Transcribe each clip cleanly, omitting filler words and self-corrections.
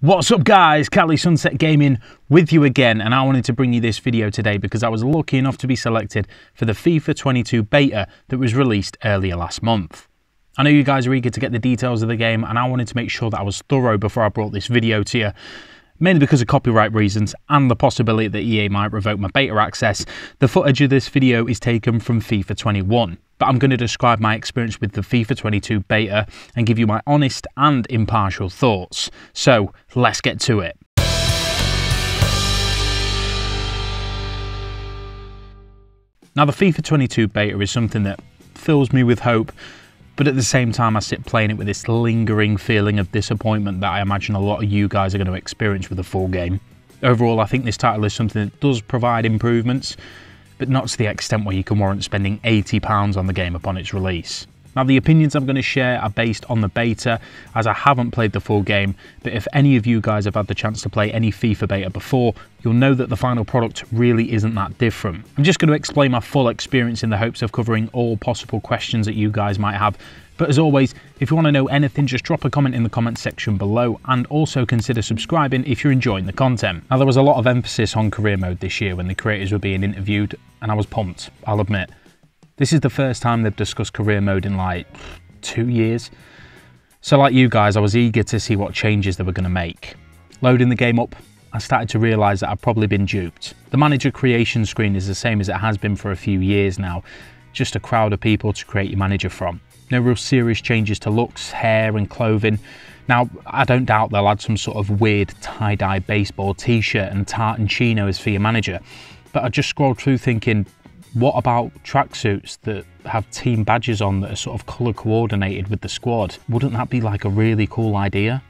What's up guys, Cali Sunset Gaming with you again, and I wanted to bring you this video today because I was lucky enough to be selected for the FIFA 22 beta that was released earlier last month. I know you guys are eager to get the details of the game, and I wanted to make sure that I was thorough before I brought this video to you, mainly because of copyright reasons and the possibility that EA might revoke my beta access. The footage of this video is taken from FIFA 21. But I'm going to describe my experience with the FIFA 22 beta and give you my honest and impartial thoughts. So let's get to it. Now, the FIFA 22 beta is something that fills me with hope, but at the same time I sit playing it with this lingering feeling of disappointment that I imagine a lot of you guys are going to experience with the full game. Overall, I think this title is something that does provide improvements, but not to the extent where you can warrant spending £80 on the game upon its release. Now, the opinions I'm going to share are based on the beta, as I haven't played the full game, but if any of you guys have had the chance to play any FIFA beta before, you'll know that the final product really isn't that different. I'm just going to explain my full experience in the hopes of covering all possible questions that you guys might have. But as always, if you want to know anything, just drop a comment in the comment section below, and also consider subscribing if you're enjoying the content. Now, there was a lot of emphasis on career mode this year when the creators were being interviewed, and I was pumped, I'll admit. This is the first time they've discussed career mode in like 2 years. So like you guys, I was eager to see what changes they were going to make. Loading the game up, I started to realise that I'd probably been duped. The manager creation screen is the same as it has been for a few years now, just a crowd of people to create your manager from. No real serious changes to looks, hair and clothing. Now, I don't doubt they'll add some sort of weird tie-dye baseball t-shirt and tartan chinos for your manager, but I just scrolled through thinking, what about tracksuits that have team badges on that are sort of colour coordinated with the squad? Wouldn't that be like a really cool idea?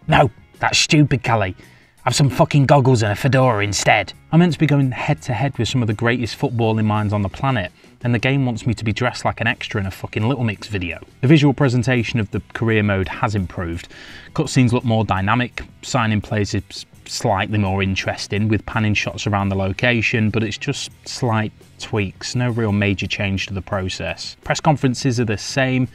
No, that's stupid, Callie. Have some fucking goggles and a fedora instead. I'm meant to be going head to head with some of the greatest footballing minds on the planet, and the game wants me to be dressed like an extra in a fucking Little Mix video. The visual presentation of the career mode has improved. Cutscenes look more dynamic, signing plays is slightly more interesting with panning shots around the location, but it's just slight tweaks, no real major change to the process. Press conferences are the same,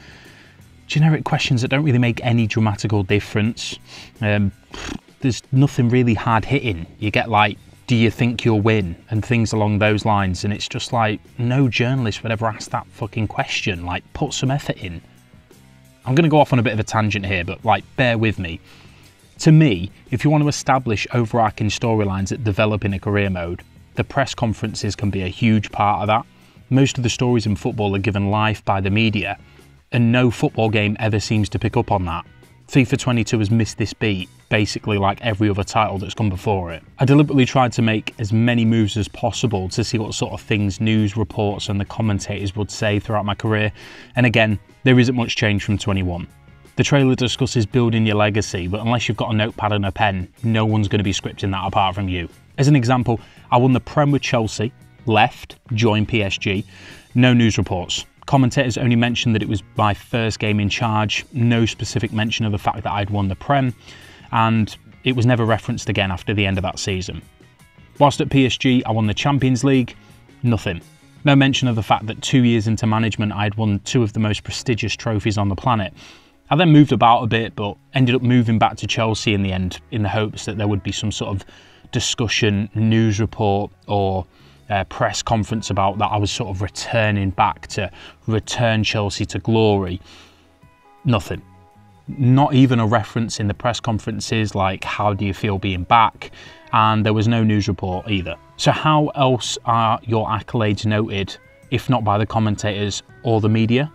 generic questions that don't really make any dramatical difference. There's nothing really hard hitting. You get like, do you think you'll win? And things along those lines, and it's just like, no journalist would ever ask that fucking question. Like, put some effort in. I'm going to go off on a bit of a tangent here, but like, bear with me. To me, if you want to establish overarching storylines that develop in a career mode, the press conferences can be a huge part of that. Most of the stories in football are given life by the media, and no football game ever seems to pick up on that. FIFA 22 has missed this beat, basically like every other title that's come before it. I deliberately tried to make as many moves as possible to see what sort of things news reports and the commentators would say throughout my career, and again, there isn't much change from 21. The trailer discusses building your legacy, but unless you've got a notepad and a pen, no one's going to be scripting that apart from you. As an example, I won the Prem with Chelsea, left, joined PSG, no news reports. Commentators only mentioned that it was my first game in charge, no specific mention of the fact that I'd won the Prem, and it was never referenced again after the end of that season. Whilst at PSG, I won the Champions League, nothing. No mention of the fact that 2 years into management, I'd won 2 of the most prestigious trophies on the planet. I then moved about a bit, but ended up moving back to Chelsea in the end, in the hopes that there would be some sort of discussion, news report, or press conference about that I was sort of returning back to return Chelsea to glory. Nothing. Not even a reference in the press conferences like, how do you feel being back? And there was no news report either. So how else are your accolades noted, if not by the commentators or the media?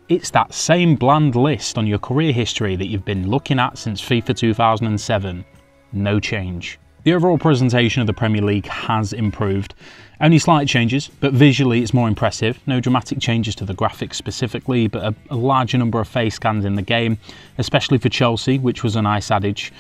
It's that same bland list on your career history that you've been looking at since FIFA 2007. No change. The overall presentation of the Premier League has improved. Only slight changes, but visually it's more impressive. No dramatic changes to the graphics specifically, but a larger number of face scans in the game, especially for Chelsea, which was a nice adage.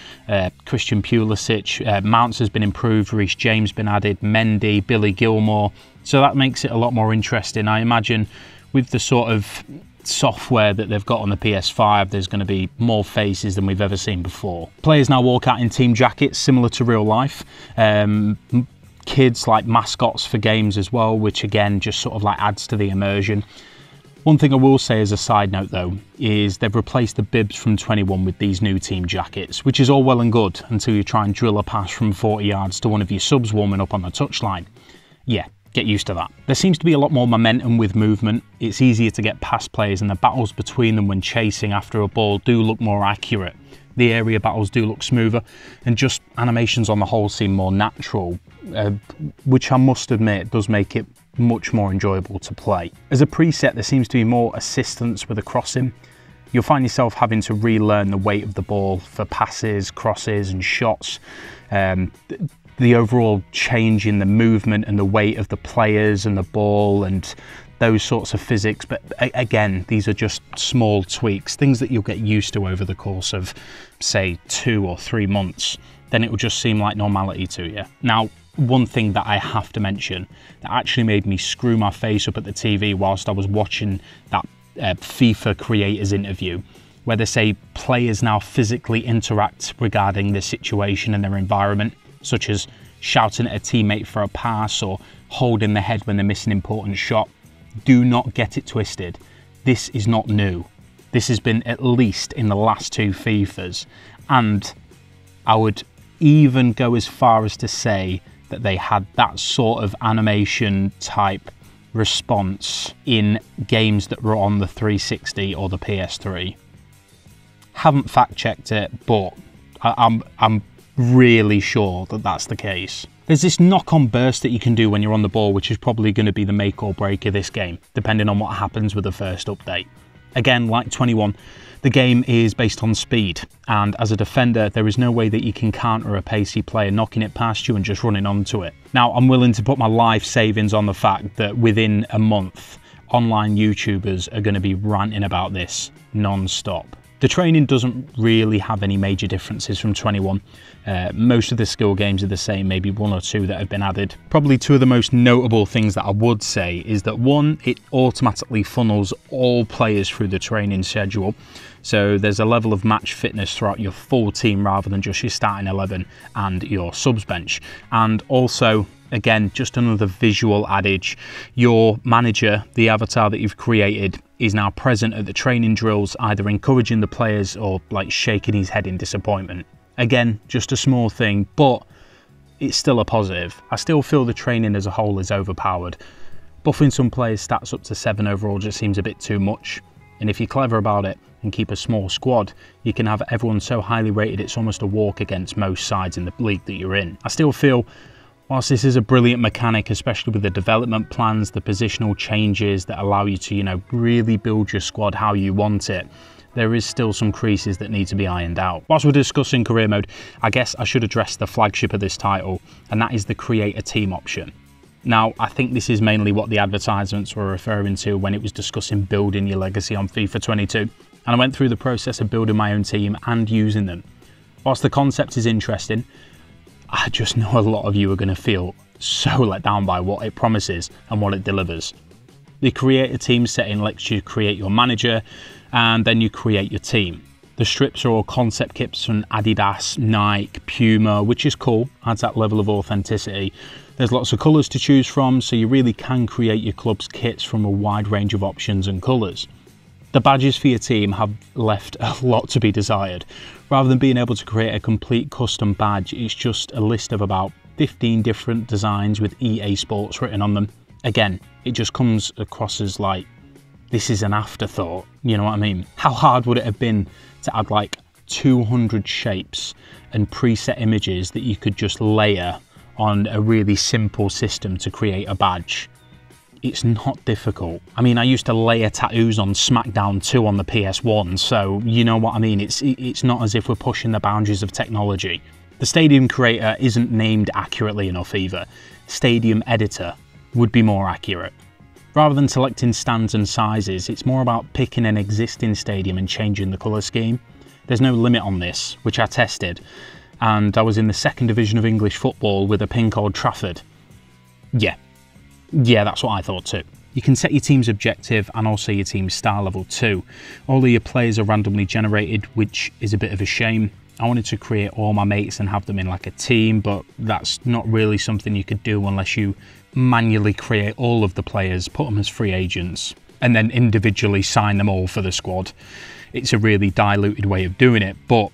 Christian Pulisic, Mounts has been improved, Reece James been added, Mendy, Billy Gilmore. So that makes it a lot more interesting. I imagine with the sort of software that they've got on the PS5, there's going to be more faces than we've ever seen before. Players now walk out in team jackets similar to real life. Kids like mascots for games as well, which again just sort of like adds to the immersion. One thing I will say as a side note though, is they've replaced the bibs from 21 with these new team jackets, which is all well and good until you try and drill a pass from 40 yards to one of your subs warming up on the touchline. Yeah, get used to that. There seems to be a lot more momentum with movement. It's easier to get past players, and the battles between them when chasing after a ball do look more accurate. The area battles do look smoother, and just animations on the whole seem more natural, which I must admit does make it much more enjoyable to play. As a preset, there seems to be more assistance with the crossing. You'll find yourself having to relearn the weight of the ball for passes, crosses and shots. The overall change in the movement and the weight of the players and the ball and those sorts of physics. But again, these are just small tweaks, things that you'll get used to over the course of, say, 2 or 3 months. Then it will just seem like normality to you. Now, one thing that I have to mention that actually made me screw my face up at the TV whilst I was watching that FIFA creators interview, where they say players now physically interact regarding the situation and their environment, such as shouting at a teammate for a pass or holding their head when they miss an important shot. Do not get it twisted. This is not new. This has been at least in the last 2 FIFAs, and I would even go as far as to say that they had that sort of animation type response in games that were on the 360 or the PS3. Haven't fact checked it, but I'm really sure that that's the case. There's this knock-on burst that you can do when you're on the ball, which is probably going to be the make or break of this game, depending on what happens with the first update. Again, like 21, the game is based on speed, and as a defender, there is no way that you can counter a pacey player knocking it past you and just running onto it. Now, I'm willing to put my life savings on the fact that within a month, online YouTubers are going to be ranting about this non-stop. The training doesn't really have any major differences from 21. Most of the skill games are the same, maybe 1 or 2 that have been added. Probably 2 of the most notable things that I would say is that 1, it automatically funnels all players through the training schedule. So there's a level of match fitness throughout your full team rather than just your starting 11 and your subs bench. And also, again, just another visual adage, your manager, the avatar that you've created, is now present at the training drills, either encouraging the players or like shaking his head in disappointment. Again, just a small thing, but it's still a positive. I still feel the training as a whole is overpowered. Buffing some players' stats up to 7 overall just seems a bit too much. And if you're clever about it and keep a small squad, you can have everyone so highly rated it's almost a walk against most sides in the league that you're in. I still feel, whilst this is a brilliant mechanic, especially with the development plans, the positional changes that allow you to, really build your squad how you want it, there is still some creases that need to be ironed out. Whilst we're discussing career mode, I guess I should address the flagship of this title, and that is the create a team option. Now, I think this is mainly what the advertisements were referring to when it was discussing building your legacy on FIFA 22, and I went through the process of building my own team and using them. Whilst the concept is interesting, I just know a lot of you are going to feel so let down by what it promises and what it delivers. The create a team setting lets you create your manager, and then you create your team. The strips are all concept kits from Adidas, Nike, Puma, which is cool, adds that level of authenticity. There's lots of colours to choose from, so you really can create your club's kits from a wide range of options and colours. The badges for your team have left a lot to be desired. Rather than being able to create a complete custom badge, it's just a list of about 15 different designs with EA Sports written on them. Again, it just comes across as like, this is an afterthought, you know what I mean? How hard would it have been to add like 200 shapes and preset images that you could just layer on a really simple system to create a badge? It's not difficult. I mean, I used to layer tattoos on SmackDown 2 on the PS1, so you know what I mean. It's not as if we're pushing the boundaries of technology. The Stadium Creator isn't named accurately enough either. Stadium Editor would be more accurate. Rather than selecting stands and sizes, it's more about picking an existing stadium and changing the colour scheme. There's no limit on this, which I tested, and I was in the 2nd division of English football with a pink Old Trafford. Yeah, that's what I thought too. You can set your team's objective and also your team's star level too. All of your players are randomly generated, which is a bit of a shame. I wanted to create all my mates and have them in like a team, but that's not really something you could do unless you manually create all of the players, put them as free agents. and then individually sign them all for the squad. It's a really diluted way of doing it, but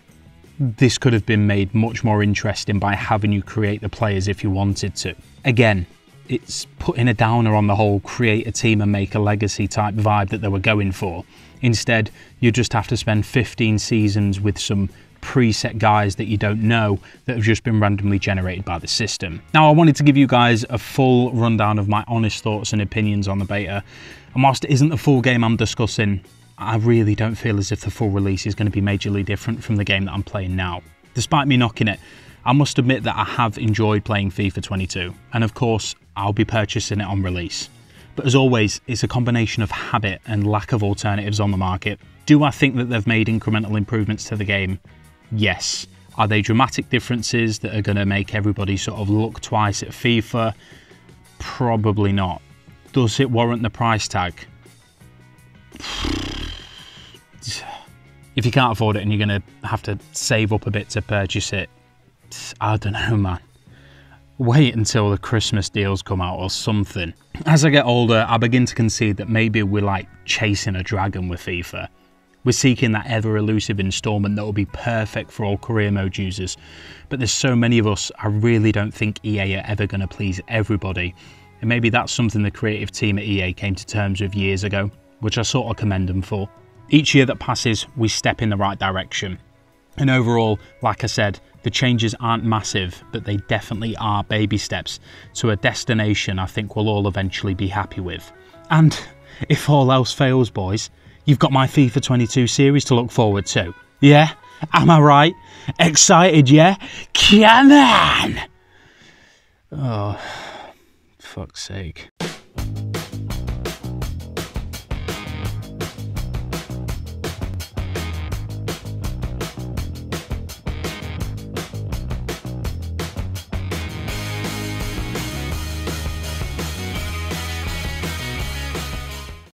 this could have been made much more interesting by having you create the players if you wanted to. Again, it's putting a downer on the whole create a team and make a legacy type vibe that they were going for. Instead, you just have to spend 15 seasons with some preset guys that you don't know that have just been randomly generated by the system. Now, I wanted to give you guys a full rundown of my honest thoughts and opinions on the beta, and whilst it isn't the full game I'm discussing, I really don't feel as if the full release is going to be majorly different from the game that I'm playing now. Despite me knocking it, I must admit that I have enjoyed playing FIFA 22, and of course, I'll be purchasing it on release. But as always, it's a combination of habit and lack of alternatives on the market. Do I think that they've made incremental improvements to the game? Yes. Are they dramatic differences that are going to make everybody sort of look twice at FIFA? Probably not. Does it warrant the price tag? If you can't afford it and you're going to have to save up a bit to purchase it, I don't know, man. Wait until the Christmas deals come out or something. As I get older, I begin to concede that maybe we're like chasing a dragon with FIFA. We're seeking that ever-elusive installment that will be perfect for all career mode users. But there's so many of us, I really don't think EA are ever going to please everybody. And maybe that's something the creative team at EA came to terms with years ago, which I sort of commend them for. Each year that passes, we step in the right direction. And overall, like I said, the changes aren't massive, but they definitely are baby steps to a destination I think we'll all eventually be happy with. And if all else fails, boys, you've got my FIFA 22 series to look forward to. Yeah? Am I right? Excited, yeah? Come on! Oh, fuck's sake.